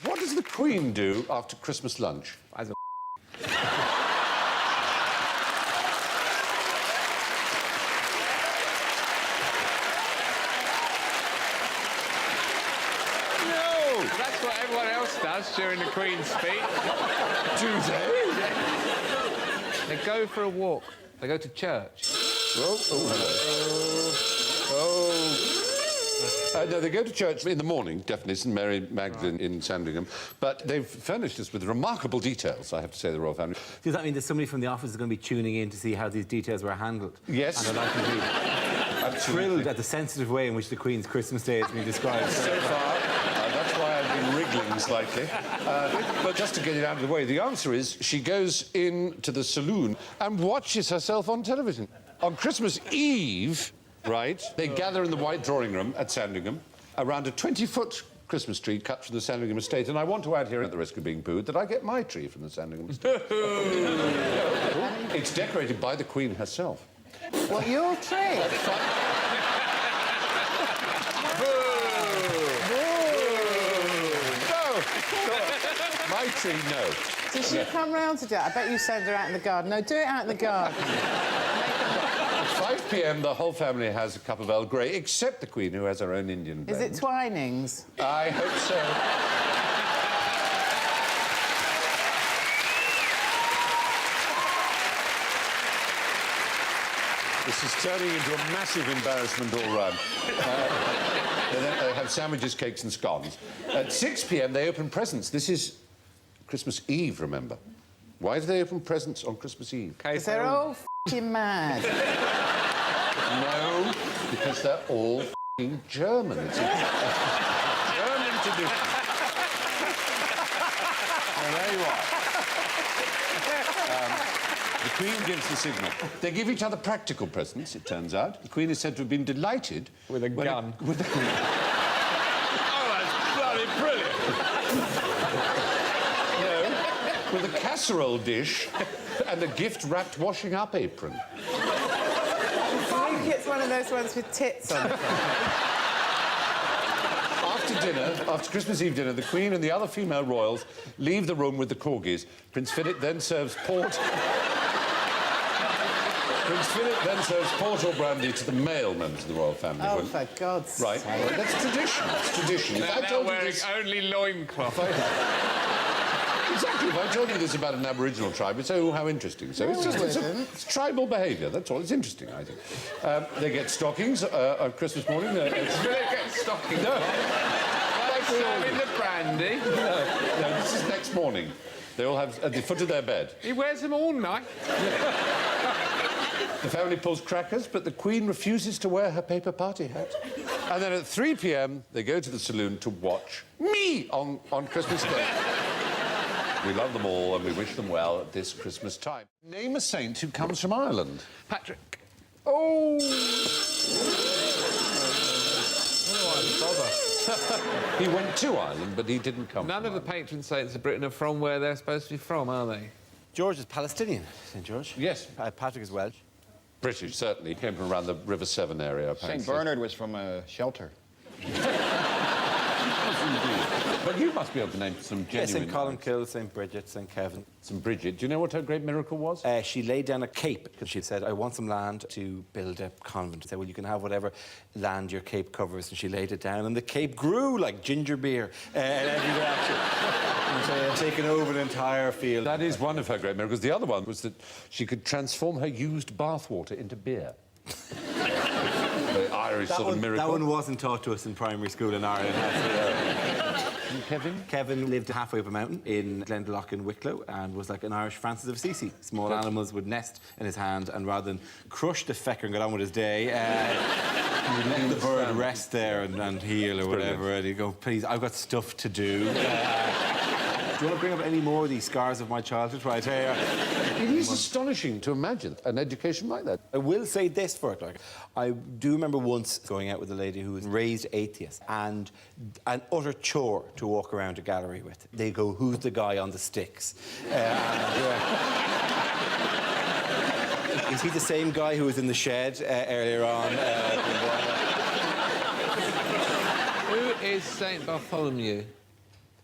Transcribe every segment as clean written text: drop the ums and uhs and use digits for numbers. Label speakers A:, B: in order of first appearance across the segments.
A: What does the Queen do after Christmas lunch?
B: As a
A: No!
B: That's what everyone else does during the Queen's speech.
A: Do they?
B: They go for a walk. They go to church.
A: No, they go to church in the morning, definitely, St Mary Magdalene in Sandringham. But they've furnished us with remarkable details, I have to say, the royal family.
C: Does that mean that somebody from the office is going to be tuning in to see how these details were handled?
A: Yes.
C: And they're likely to be thrilled at the sensitive way in which the Queen's Christmas Day has been described.
A: So far, that's why I've been wriggling slightly. But just to get it out of the way, the answer is she goes into the saloon and watches herself on television. On Christmas Eve, right, they gather in the White Drawing Room at Sandringham around a 20-foot Christmas tree cut from the Sandringham estate. And I want to add here, at the risk of being booed, that I get my tree from the Sandringham estate. It's decorated by the Queen herself.
D: What, your tree?
A: My tree, no.
D: Does she come round to do it? I bet you send her out in the garden. No, do it out in the garden.
A: At 5 p.m, the whole family has a cup of Earl Grey, except the Queen, who has her own Indian blend.
D: Is it Twinings?
A: I hope so. This is turning into a massive embarrassment all round. They have sandwiches, cakes and scones. At 6 p.m, they open presents. This is Christmas Eve, remember. Why do they open presents on Christmas Eve?
D: Because they're all f***ing mad.
A: No, because they're all f***ing German. It's a German tradition. Well, there you are. The Queen gives the signal. They give each other practical presents, it turns out. The Queen is said to have been delighted...
B: With a gun.
A: Oh, that's bloody brilliant! No, with a casserole dish and a gift-wrapped washing-up apron.
D: I think it's one of those ones with tits on it.
A: After Christmas Eve dinner, the Queen and the other female royals leave the room with the corgis. Prince Philip then serves port... Prince Philip then serves port or brandy to the male members of the royal family.
D: Oh, for God's sake.
A: Right, well, that's tradition. It's tradition.
B: Now they're wearing only loincloth.
A: Exactly. If I told you this about an Aboriginal tribe, you'd say, oh, how interesting. So
D: No,
A: it's tribal behaviour, that's all. It's interesting, I think. They get stockings on Christmas morning.
B: Prince Philip gets stockings.
A: No.
B: Like serving the brandy.
A: No, this is next morning. They all have at the foot of their bed.
B: He wears them all night.
A: The family pulls crackers, but the Queen refuses to wear her paper party hat. And then at 3 p.m, they go to the saloon to watch me on Christmas Day. We love them all and we wish them well at this Christmas time. Name a saint who comes from Ireland.
B: Patrick.
A: Oh! He went to Ireland, but he didn't come
B: None
A: from
B: of the patron saints of Britain are from where they're supposed to be from, are they?
C: George is Palestinian, St George.
A: Yes.
C: Patrick is Welsh.
A: British, certainly. He came from around the River Severn area, apparently.
E: St Bernard was from a shelter.
A: But you must be able to name some genuine...
C: Yeah, St Columkill, St Bridget, St Kevin.
A: St Bridget. Do you know what her great miracle was?
C: She laid down a cape because she said, I want some land to build a convent. She said, well, you can have whatever land your cape covers. And she laid it down, and the cape grew like ginger beer in every direction. And so had taken over the entire field.
A: That is one of her great miracles. The other one was that she could transform her used bathwater into beer. The Irish sort of miracle.
C: That one wasn't taught to us in primary school in Ireland.
A: Kevin?
C: Kevin lived halfway up a mountain in Glendalough in Wicklow and was like an Irish Francis of Assisi. Small animals would nest in his hand, and rather than crush the fecker and get on with his day, he would let the bird rest there and heal or whatever, and he'd go, please, I've got stuff to do. Do you want to bring up any more of these scars of my childhood right here?
A: It is astonishing to imagine an education like that.
C: I will say this for it, like, I do remember once going out with a lady who was raised atheist, and an utter chore to walk around a gallery with. They go, who's the guy on the sticks? Is he the same guy who was in the shed earlier on?
B: Who is St Bartholomew?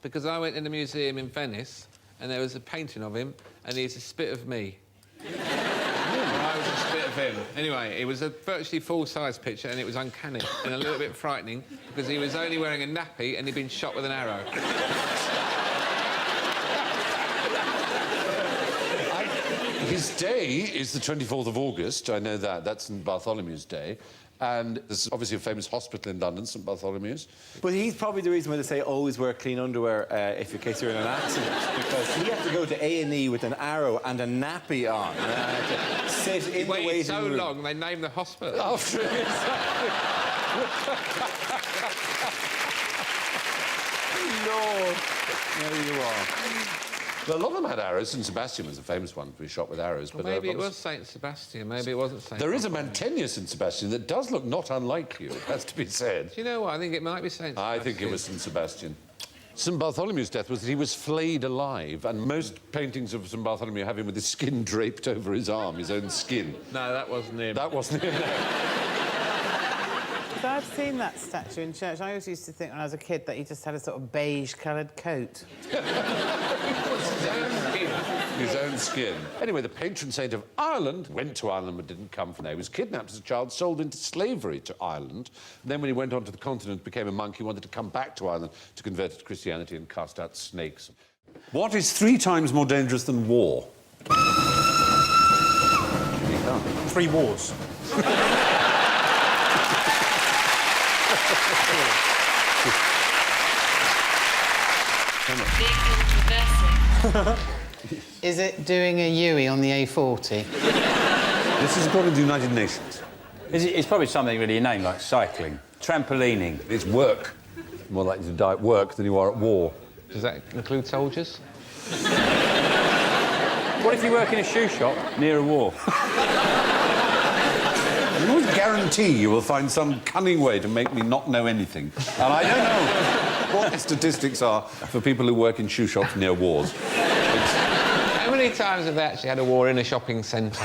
B: because I went in the museum in Venice and there was a painting of him and he's a spit of me. I was a spit of him. Anyway, it was a virtually full-size picture and it was uncanny and a little bit frightening because he was only wearing a nappy and he'd been shot with an arrow.
A: His day is the 24th of August. I know that. That's St Bartholomew's Day. And there's obviously a famous hospital in London, St Bartholomew's.
C: But he's probably the reason why they say always wear clean underwear in case you're in an accident, because he had to go to A&E with an arrow and a nappy on. And had to sit in the waiting
B: so
C: room.
B: long, they named the hospital.
A: After it. Lord, there you are. Well, a lot of them had arrows. St Sebastian was a famous one to be shot with arrows.
B: Well,
A: but
B: maybe it was St Sebastian, maybe it wasn't St
A: There is a Mantegna St Sebastian that does look not unlike you, it has to be said.
B: Do you know what? I think it might be St Sebastian.
A: I think it was St Sebastian. St Bartholomew's death was that he was flayed alive, and most paintings of St Bartholomew have him with his skin draped over his arm, his own skin.
B: No, that wasn't him.
A: That wasn't him.
D: So I've seen that statue in church. I always used to think when I was a kid that he just had a sort of beige-coloured coat.
A: His own skin. Anyway, the patron saint of Ireland went to Ireland but didn't come from there. He was kidnapped as a child, sold into slavery to Ireland. And then when he went on to the continent, became a monk, he wanted to come back to Ireland to convert to Christianity and cast out snakes. What is 3 times more dangerous than war?
F: 3 wars.
D: Is it doing a Yui on the A40?
A: This is according to the United Nations.
G: It's probably something really inane, like cycling, trampolining.
A: It's work. More likely to die at work than you are at war.
B: Does that include soldiers?
G: What if you work in a shoe shop near a war?
A: I always guarantee you will find some cunning way to make me not know anything. And I don't know what the statistics are for people who work in shoe shops near wars.
B: How many times have they actually had a war in a shopping centre?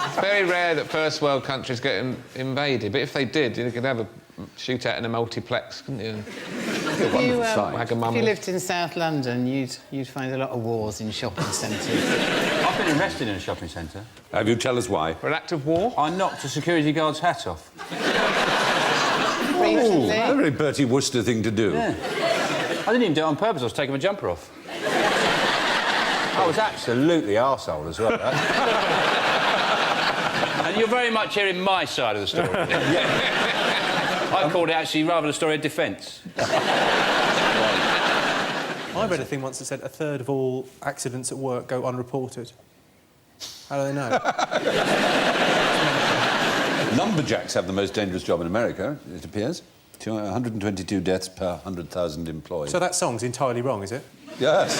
B: It's very rare that first world countries get invaded, but if they did, you could have a shootout in a multiplex, couldn't you?
D: If you
B: If
D: lived in South London, you'd find a lot of wars in shopping centres.
G: I've been arrested in a shopping centre.
A: Have you? Tell us why.
B: For an act of war?
G: I knocked a security guard's hat off.
D: Recently?
A: A very Bertie Wooster thing to do.
G: Yeah. I didn't even do it on purpose, I was taking my jumper off. I was absolutely arsehole as well. And you're very much hearing my side of the story. I called it actually rather a story of defence.
F: I read a thing once that said 1/3 of all accidents at work go unreported. How do they know?
A: Lumberjacks have the most dangerous job in America, it appears. 122 deaths per 100,000 employees.
F: So that song's entirely wrong, is it?
A: Yes.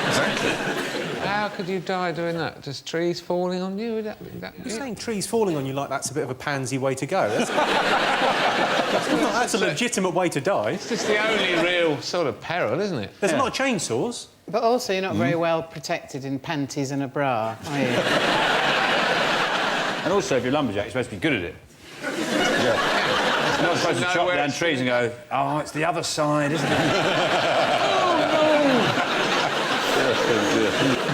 A: Exactly.
B: How could you die doing that? Just trees falling on you?
F: You're saying trees falling on you like that's a bit of a pansy way to go. That's a legitimate way to die.
B: It's just the only real sort of peril, isn't it?
F: There's a lot of chainsaws.
D: But also, you're not very well protected in panties and a bra, are you?
G: And also, if you're a lumberjack, you're supposed to be good at it. Yeah. You're not supposed to chop down trees and go, oh, it's the other side, isn't it?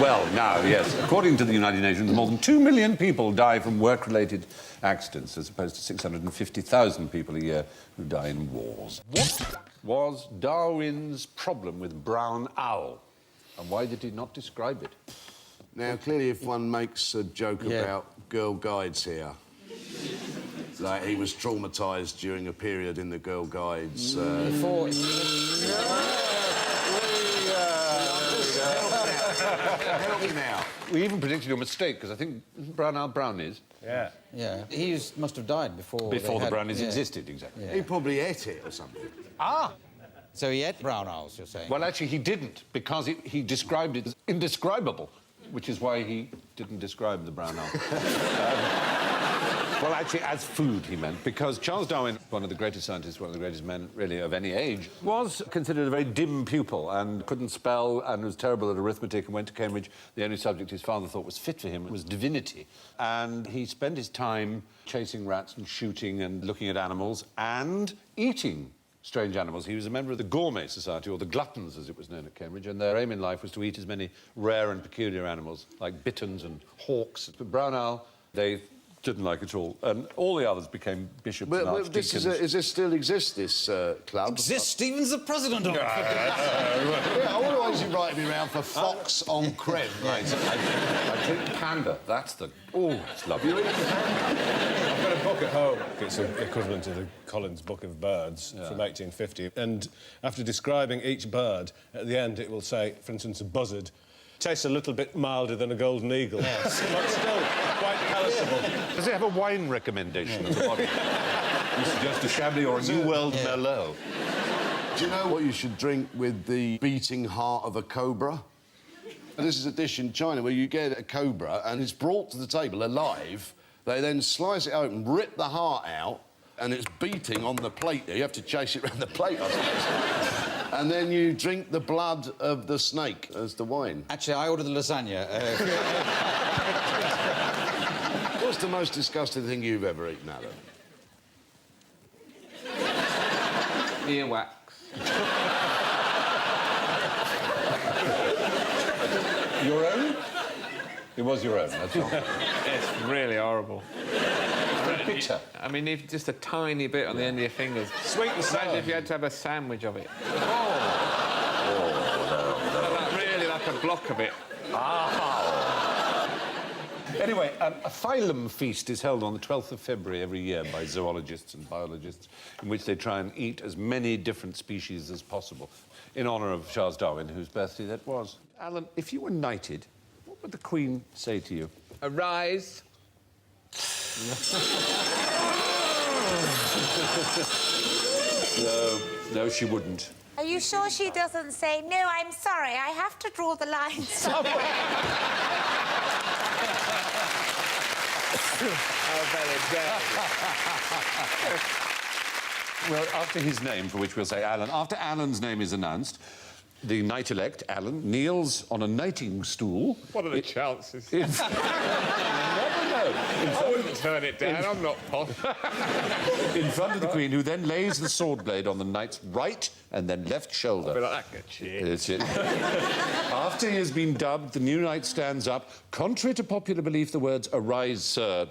A: Well, now, yes, according to the United Nations, more than 2 million people die from work-related accidents, as opposed to 650,000 people a year who die in wars. What was Darwin's problem with brown owl, and why did he not describe it?
H: Now, clearly, if one makes a joke about Girl Guides here, like he was traumatised during a period in the Girl Guides... Help me now.
A: We even predicted your mistake, because I think brown owl brownies.
E: Yeah. Yeah. He must have died before...
A: Before the brownies existed, exactly.
H: He probably ate it or something.
E: Ah! So he ate brown owls, you're saying?
A: Well, actually, he didn't, because he described it as indescribable, which is why he didn't describe the brown owl. Well, actually, as food, he meant, because Charles Darwin, one of the greatest scientists, one of the greatest men, really, of any age, was considered a very dim pupil and couldn't spell and was terrible at arithmetic and went to Cambridge. The only subject his father thought was fit for him was divinity. And he spent his time chasing rats and shooting and looking at animals and eating strange animals. He was a member of the Gourmet Society, or the Gluttons, as it was known at Cambridge, and their aim in life was to eat as many rare and peculiar animals, like bitterns and hawks. But brown owl, they didn't like at all. And all the others became bishops and archdeacons.
H: Is this still exists, this club?
E: Exists? Stephen's the president of it.
H: Yeah, otherwise you write me around for fox on creme.
A: Right. I drink panda. That's the... Oh, it's lovely.
I: I've got a book at home. It's equivalent to the Collins Book of Birds from 1850. And after describing each bird, at the end it will say, for instance, a buzzard tastes a little bit milder than a golden eagle. Yes. But still quite palatable.
A: Does it have a wine recommendation at the bottom? You suggest a Chablis or a New World Merlot.
H: Do you know what you should drink with the beating heart of a cobra? And this is a dish in China where you get a cobra and it's brought to the table alive. They then slice it open, rip the heart out, and it's beating on the plate there. You have to chase it around the plate, I suppose. And then you drink the blood of the snake as the wine.
E: Actually, I ordered the lasagna.
H: What's the most disgusting thing you've ever eaten, Alan?
B: Earwax.
A: Your own? It was your own, that's all.
B: It's really horrible.
A: Bitter.
B: I mean, if just a tiny bit on the end of your fingers.
I: Sweet and sour.
B: Imagine if you had to have a sandwich of it. Really like a block of it.
A: Anyway, a phylum feast is held on the 12th of February every year by zoologists and biologists, in which they try and eat as many different species as possible, in honour of Charles Darwin, whose birthday that was. Alan, if you were knighted, what would the Queen say to you?
B: Arise.
A: No, she wouldn't.
J: Are you sure she doesn't say, no, I'm sorry, I have to draw the line somewhere?
A: Well, after his name, for which we'll say Alan, after Alan's name is announced, the knight-elect, Alan, kneels on a knighting stool.
B: What are the chances?
A: I
B: wouldn't turn it down, I'm not posh.
A: In front of the Queen, who then lays the sword blade on the knight's right and then left shoulder.
B: I'll be like that, good
A: That's it. After he has been dubbed, the new knight stands up. Contrary to popular belief, the words "Arise, sir," ...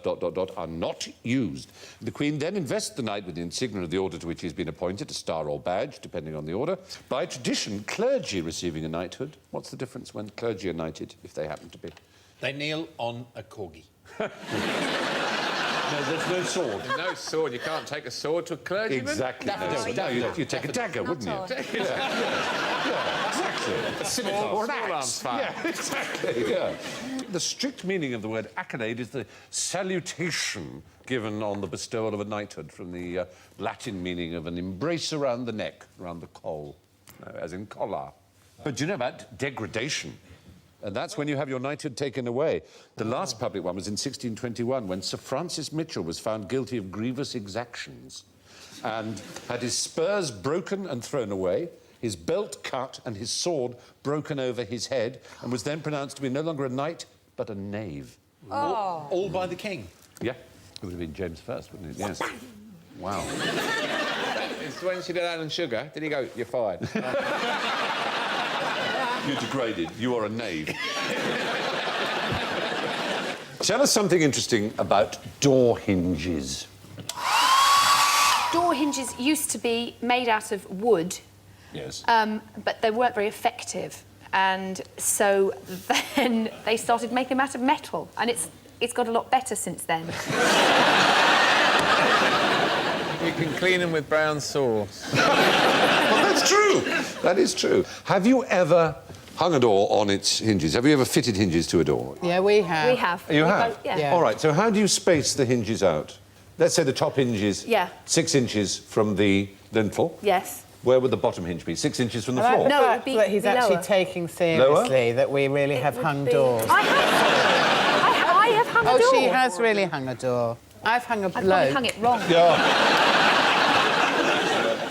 A: are not used. The Queen then invests the knight with the insignia of the order to which he has been appointed, a star or badge, depending on the order. By tradition, clergy receiving a knighthood. What's the difference when clergy are knighted, if they happen to be?
E: They kneel on a corgi.
A: No, there's no sword.
B: No sword. You can't take a sword to a clergyman.
A: Exactly. No, you'd take a dagger, wouldn't you? Yeah, exactly. A scimitar or an axe. Yeah, exactly. Yeah. The strict meaning of the word accolade is the salutation given on the bestowal of a knighthood, from the Latin meaning of an embrace around the neck, around the coll, as in collar. But do you know about degradation? And that's when you have your knighthood taken away. The last public one was in 1621, when Sir Francis Mitchell was found guilty of grievous exactions and had his spurs broken and thrown away, his belt cut and his sword broken over his head, and was then pronounced to be no longer a knight, but a knave.
E: Oh. All by the king?
A: Yeah. It would have been James I, wouldn't it? Yes. Wow.
B: It's when she did Alan Sugar, did he go, you're fired?
A: You're degraded. You are a knave. Tell us something interesting about door hinges.
K: Door hinges used to be made out of wood.
A: Yes.
K: But they weren't very effective. And so then they started making them out of metal. And it's got a lot better since then.
B: You can clean them with brown sauce.
A: Well, that's true. That is true. Have you ever hung a door on its hinges? Have you ever fitted hinges to a door?
D: Yeah, we have.
K: We have.
A: You have?
K: Both, yeah.
A: All right, so how do you space the hinges out? Let's say the top hinge is 6 inches from the lintel.
K: Yes.
A: Where would the bottom hinge be? 6 inches from the floor?
K: No, it would be
D: that he's actually
K: lower.
D: taking seriously that we really have hung doors.
K: I have hung a door.
D: Oh, she has really hung a door. I've hung a bloke.
K: I've probably hung it wrong.
A: Yeah.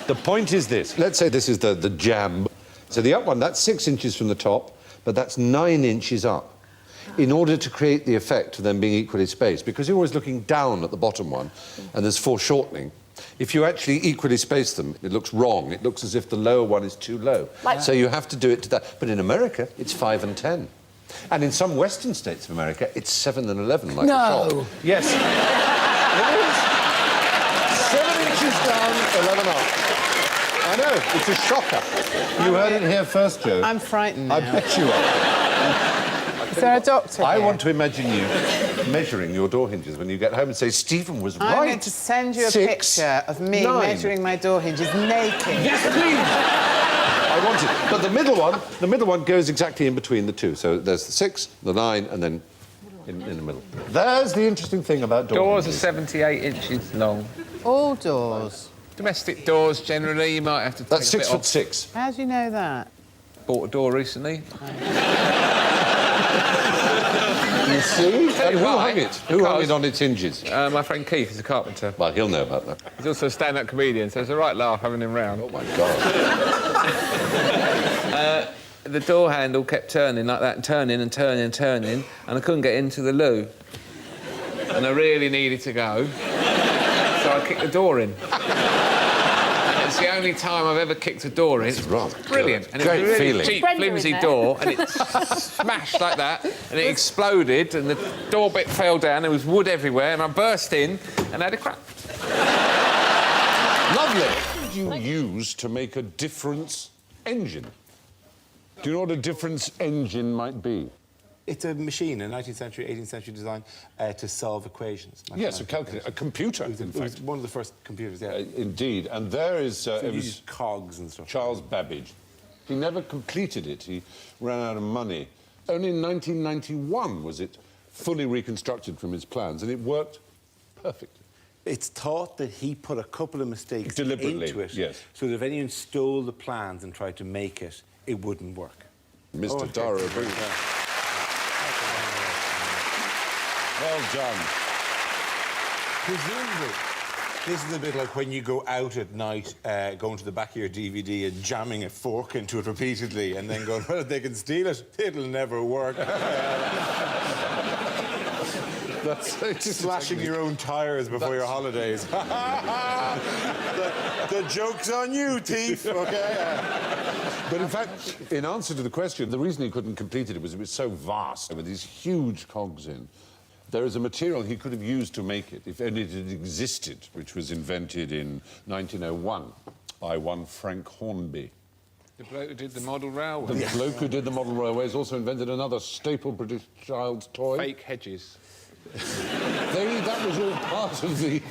A: The point is this. Let's say this is the jamb. So the up one, that's 6 inches from the top, but that's 9 inches up. In order to create the effect of them being equally spaced, because you're always looking down at the bottom one, and there's foreshortening, If you actually equally space them, it looks wrong. It looks as if the lower one is too low.
K: Like-
A: So you have to do it to that. But in America, it's 5 and 10. And in some western states of America, it's 7 and 11, like a shop. Yes. It is. 7 inches down, 11 up. I know, it's a shocker. You heard it here first, Joe.
D: I'm frightened now.
A: I bet you are.
D: Is there a doctor
A: I
D: here?
A: want to imagine you measuring your door hinges when you get home and say, Stephen was right.
D: I'm going to send you a
A: 6,
D: picture of me
A: 9.
D: measuring my door hinges naked.
A: Yes, please. I want it. But the middle one goes exactly in between the two. So there's the 6, the 9, and then in the middle. There's the interesting thing about doors.
B: Doors are 78 inches long.
D: All doors.
B: Domestic doors, generally, you might have to take
A: That's
B: a bit off.
A: 6'6".
D: How do you know that?
B: Bought a door recently.
A: You see?
B: Tell you
A: Who
B: why.
A: hung it? Who hung it on its hinges?
B: My friend Keith is a carpenter.
A: Well, he'll know about that.
B: He's also a stand-up comedian, so it's a right laugh having him round.
A: Oh, my God.
B: The door handle kept turning like that, and turning and turning and turning, and I couldn't get into the loo. And I really needed to go, so I kicked the door in. It's the only time I've ever kicked a door in.
A: It's right.
B: Brilliant. And
A: Great
B: it was a really
A: feeling.
B: cheap,
K: Brenda in
B: flimsy
K: there.
B: door, and it smashed like that, and it exploded, and the door bit fell down, there was wood everywhere, and I burst in and had a crack.
A: Lovely. What do you use to make a difference engine? Do you know what a difference engine might be?
C: It's a machine, a 19th century, 18th century design to solve equations.
A: Yes, a calculator, a computer,
C: It was one of the first computers, yeah.
A: Indeed, and there is...
C: So
A: it
C: you
A: was
C: use cogs and stuff.
A: Charles Babbage. He never completed it. He ran out of money. Only in 1991 was it fully reconstructed from his plans, and it worked perfectly.
C: It's thought that he put a couple of mistakes
A: Deliberately,
C: into it,
A: yes.
C: so that if anyone stole the plans and tried to make it, it wouldn't work.
A: Mr.
C: okay.
A: Darrow agrees. Well done.
C: Presumably, this is a bit like when you go out at night, going to the back of your DVD and jamming a fork into it repeatedly and then going, well, if they can steal it, it'll never work.
A: That's
C: Slashing your own tyres before your holidays. the joke's on you, thief, OK?
A: But in fact, in answer to the question, the reason he couldn't complete it was so vast, with these huge cogs in. There is a material he could have used to make it, if only it had existed, which was invented in 1901 by one Frank Hornby.
B: The bloke who did the model railway.
A: The bloke who did the model railways also invented another staple British child's toy.
B: Fake hedges.
A: That was all part of the...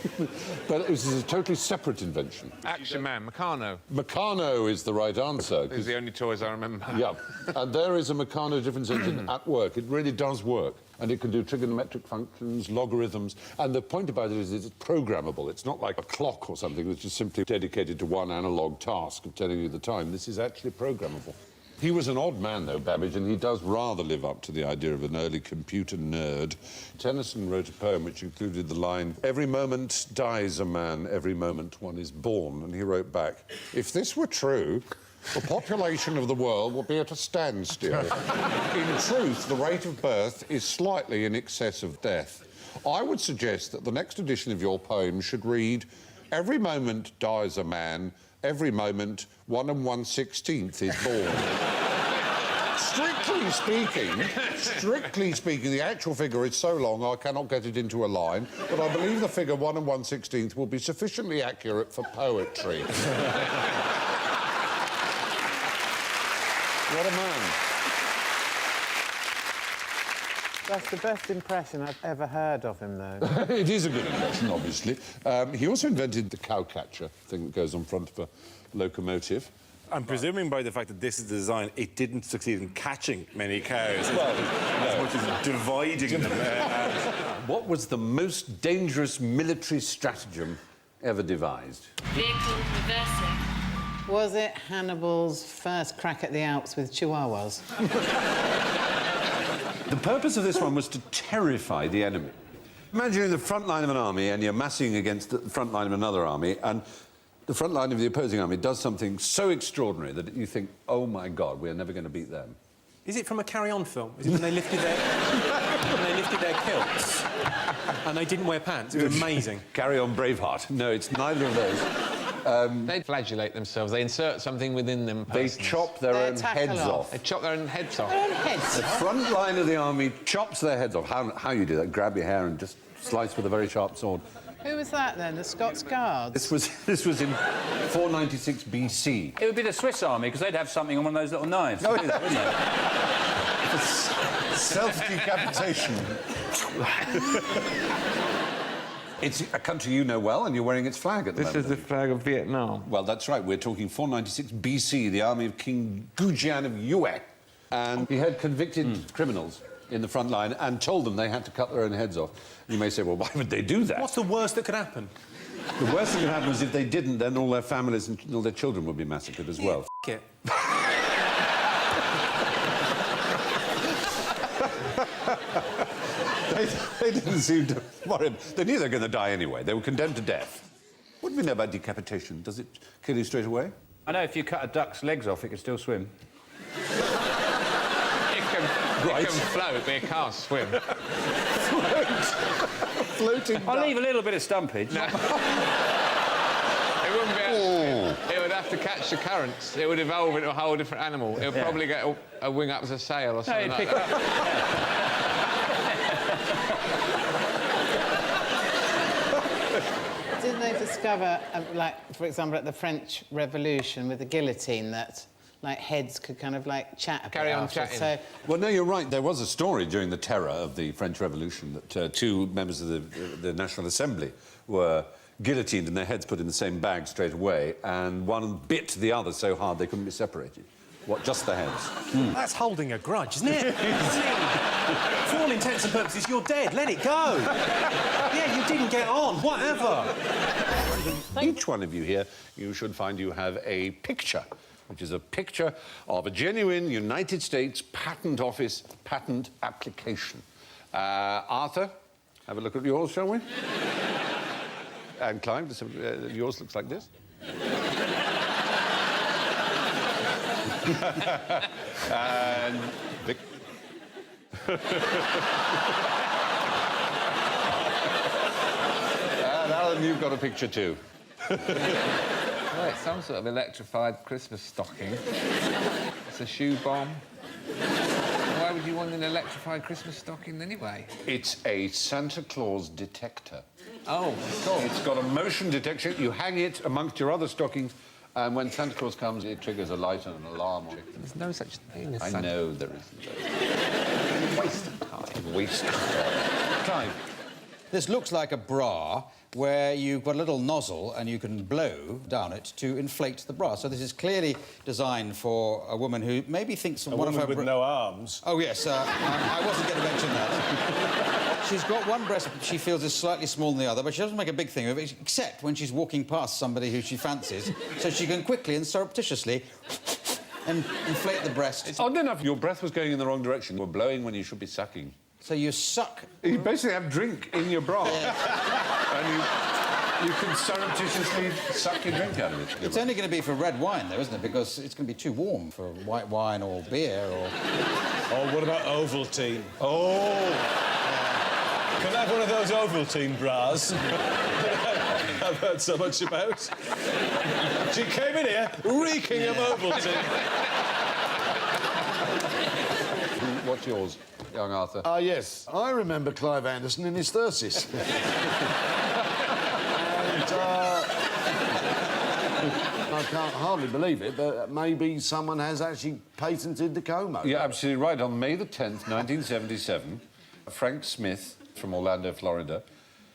A: But it was a totally separate invention.
B: Action Man, Meccano.
A: Meccano is the right answer.
B: Those are the only toys I remember.
A: Yeah, and there is a Meccano difference engine at work. It really does work. And it can do trigonometric functions, logarithms. And the point about it is it's programmable. It's not like a clock or something which is simply dedicated to one analogue task of telling you the time. This is actually programmable. He was an odd man, though, Babbage, and he does rather live up to the idea of an early computer nerd. Tennyson wrote a poem which included the line, "Every moment dies a man, every moment one is born." And he wrote back, "If this were true, the population of the world would be at a standstill. In truth, the rate of birth is slightly in excess of death. I would suggest that the next edition of your poem should read, every moment dies a man, every moment 1 1/16 is born." Strictly speaking, the actual figure is so long I cannot get it into a line, but I believe the figure 1 1/16 will be sufficiently accurate for poetry. What a man.
D: That's the best impression I've ever heard of him, though.
A: It is a good invention, obviously. He also invented the cowcatcher thing that goes on front of a locomotive.
C: I'm presuming by the fact that this is the design, it didn't succeed in catching many cows as much as dividing them.
A: What was the most dangerous military stratagem ever devised?
K: Vehicle reversing.
D: Was it Hannibal's first crack at the Alps with chihuahuas?
A: The purpose of this one was to terrify the enemy. Imagine you're in the front line of an army and you're massing against the front line of another army, and the front line of the opposing army does something so extraordinary that you think, oh, my God, we're never going to beat them.
F: Is it from a Carry On film? Is it when they lifted their kilts and they didn't wear pants? It was amazing.
A: Carry On Braveheart. No, it's neither of those.
B: They flagellate themselves. They insert something within them.
A: They chop their own heads off.
B: They chop their own heads off.
D: Their own heads
A: The front line of the army chops their heads off. How you do that? Grab your hair and just slice with a very sharp sword.
D: Who was that then? The Scots Guards?
A: This was in 496 BC.
G: It would be the Swiss army, because they'd have something on one of those little knives to do that, wouldn't they?
A: Self-decapitation. It's a country you know well, and you're wearing its flag at the moment.
B: This is the flag of Vietnam.
A: Well, that's right. We're talking 496 BC, the army of King Gujian of Yue. And he had convicted criminals in the front line and told them they had to cut their own heads off. You may say, well, why would they do that?
F: What's the worst that could happen?
A: The worst thing that could happen is if they didn't, then all their families and all their children would be massacred as well.
F: F*** it.
A: They didn't seem to worry. They knew they were going to die anyway. They were condemned to death. What do we know about decapitation? Does it kill you straight away?
G: I know if you cut a duck's legs off, it can still swim.
B: It can float, but it can't swim.
A: Floating
G: I'll
A: duck.
G: leave a little bit of stumpage.
B: No. It wouldn't be able to. It would have to catch the currents. It would evolve into a whole different animal. It would probably get a wing up as a sail or something like that.
D: Didn't they discover, like, for example, at the French Revolution with the guillotine, that, like, heads could kind of, like, chat a bit
B: Carry on
D: after,
B: chatting.
D: So,
A: Well, no, you're right. There was a story during the terror of the French Revolution that two members of the National Assembly were guillotined and their heads put in the same bag straight away, and one bit the other so hard they couldn't be separated. What, just the heads?
F: That's holding a grudge, isn't it? For all intents and purposes, you're dead. Let it go. Yeah, you didn't get on. Whatever.
A: Each one of you here, you should find you have a picture, which is a picture of a genuine United States Patent Office patent application. Arthur, have a look at yours, shall we? And Clive, yours looks like this. And Vic. And Alan, you've got a picture too.
B: Well, it's some sort of electrified Christmas stocking. It's a shoe bomb. Why would you want an electrified Christmas stocking anyway?
A: It's a Santa Claus detector.
B: Oh, of course.
A: It's got a motion detection. You hang it amongst your other stockings, and when Santa Claus comes, it triggers a light and an alarm.
B: There's no such thing as
A: I
B: Santa.
A: know there isn't.
B: Waste of time.
A: Waste of time.
E: Clive, this looks like a bra where you've got a little nozzle and you can blow down it to inflate the bra. So this is clearly designed for a woman who maybe thinks
I: A
E: one
I: woman
E: of her...
I: with no arms.
E: Oh, yes, I wasn't going to mention that. She's got one breast she feels is slightly smaller than the other, but she doesn't make a big thing of it, except when she's walking past somebody who she fancies, so she can quickly and surreptitiously and inflate the breast.
A: It's odd enough, your breath was going in the wrong direction. You were blowing when you should be sucking.
E: So you suck...
A: You basically have drink in your bra. And you can surreptitiously suck your drink out of it.
E: It's only going to be for red wine, though, isn't it? Because it's going to be too warm for white wine or beer or...
I: Oh, what about Ovaltine?
A: Oh!
I: Can I have one of those Ovaltine bras? I've heard so much about. She came in here reeking of Ovaltine.
A: What's yours, young Arthur?
H: Yes. I remember Clive Anderson in his 30s. And, I can't hardly believe it, but maybe someone has actually patented the comb over.
A: You're absolutely right. On May the 10th, 1977, Frank Smith from Orlando, Florida,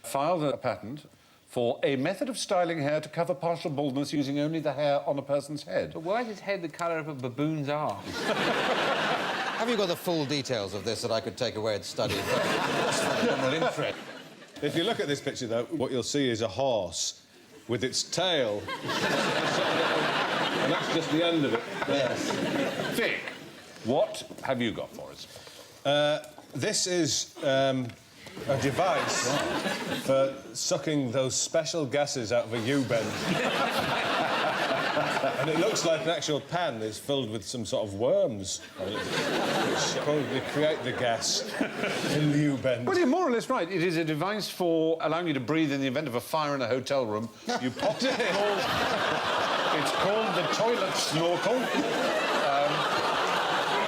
A: filed a patent for a method of styling hair to cover partial baldness using only the hair on a person's head.
B: But why is his head the colour of a baboon's arse?
E: Have you got the full details of this that I could take away and study for general interest?
I: If you look at this picture, though, what you'll see is a horse with its tail. And that's just the end of it.
E: Yes.
A: Vic, what have you got for us?
I: This is a device for sucking those special gases out of a U-bend. And it looks like an actual pan that's filled with some sort of worms, which probably create the gas in the U-bend.
A: Well, you're more or less right. It is a device for allowing you to breathe in the event of a fire in a hotel room. You pop it. It's called the toilet snorkel.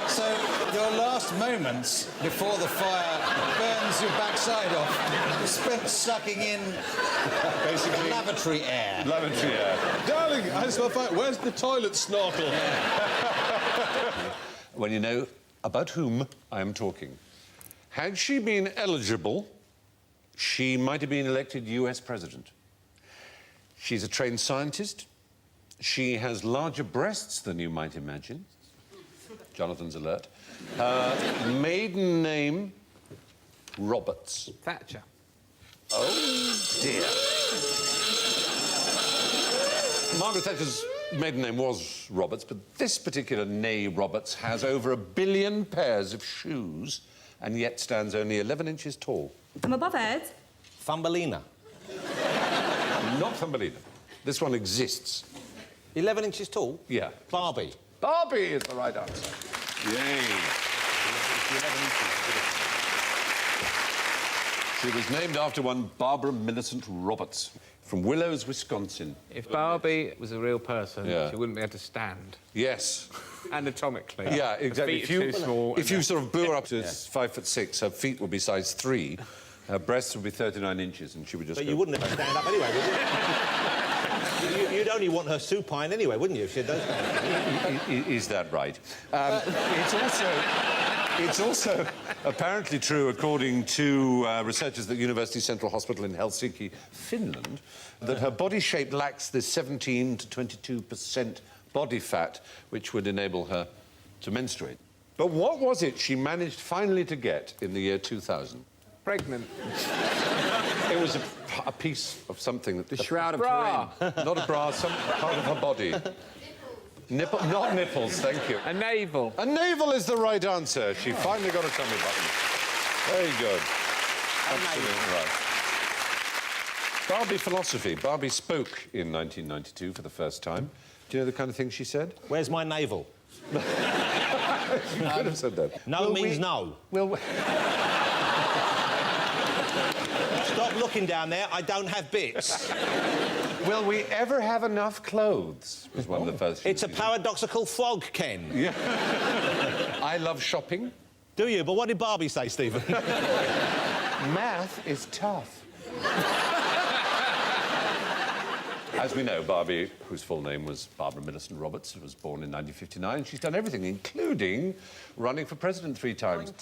E: So your last moments before the fire burns your backside off are spent sucking in
A: Basically,
E: lavatory air.
A: lavatory air.
I: Darling, I smell fire. Where's the toilet snorkel?
A: Well, you know about whom I am talking. Had she been eligible, she might have been elected US president. She's a trained scientist. She has larger breasts than you might imagine. Jonathan's alert. Maiden name, Roberts.
B: Thatcher.
A: Oh, dear. Margaret Thatcher's maiden name was Roberts, but this particular née Roberts has over 1 billion pairs of shoes and yet stands only 11 inches tall.
L: I'm above Ed.
F: Thumbelina.
A: Not Thumbelina. This one exists.
F: 11 inches tall?
A: Yeah.
F: Barbie.
A: Barbie is the right answer. Yay. She was named after one Barbara Millicent Roberts from Willows, Wisconsin.
B: If Barbie was a real person,
A: Yeah.
B: she wouldn't be able to stand.
A: Yes.
B: Anatomically.
A: Yeah, exactly.
B: Her feet are too small.
A: If you sort of blew her up to 5'6", her feet would be size 3, her breasts would be 39 inches, and she would just.
F: But you wouldn't let her stand up anyway, would you? You'd only want her supine anyway, wouldn't you, if she had those kind of...
A: Is that right? It's also apparently true, according to researchers at University Central Hospital in Helsinki, Finland, that her body shape lacks this 17 to 22% body fat, which would enable her to menstruate. But what was it she managed finally to get in the year 2000?
B: Pregnant.
A: It was a piece of something that...
B: The Shroud of
A: Turin. Not a bra, some part of her body. Nipple, not nipples, thank you.
B: A navel.
A: A navel is the right answer. She finally got a tummy button. Very good. Absolutely right. Barbie philosophy. Barbie spoke in 1992 for the first time. Do you know the kind of thing she said?
F: Where's my navel?
A: You could have said that.
F: No means no. Stop looking down there. I don't have bits.
A: Will we ever have enough clothes? Was one of the first.
F: It's a paradoxical frog, Ken.
A: Yeah. I love shopping.
F: Do you? But what did Barbie say, Stephen?
A: Math is tough. As we know, Barbie, whose full name was Barbara Millicent Roberts, was born in 1959. She's done everything, including running for president 3 times.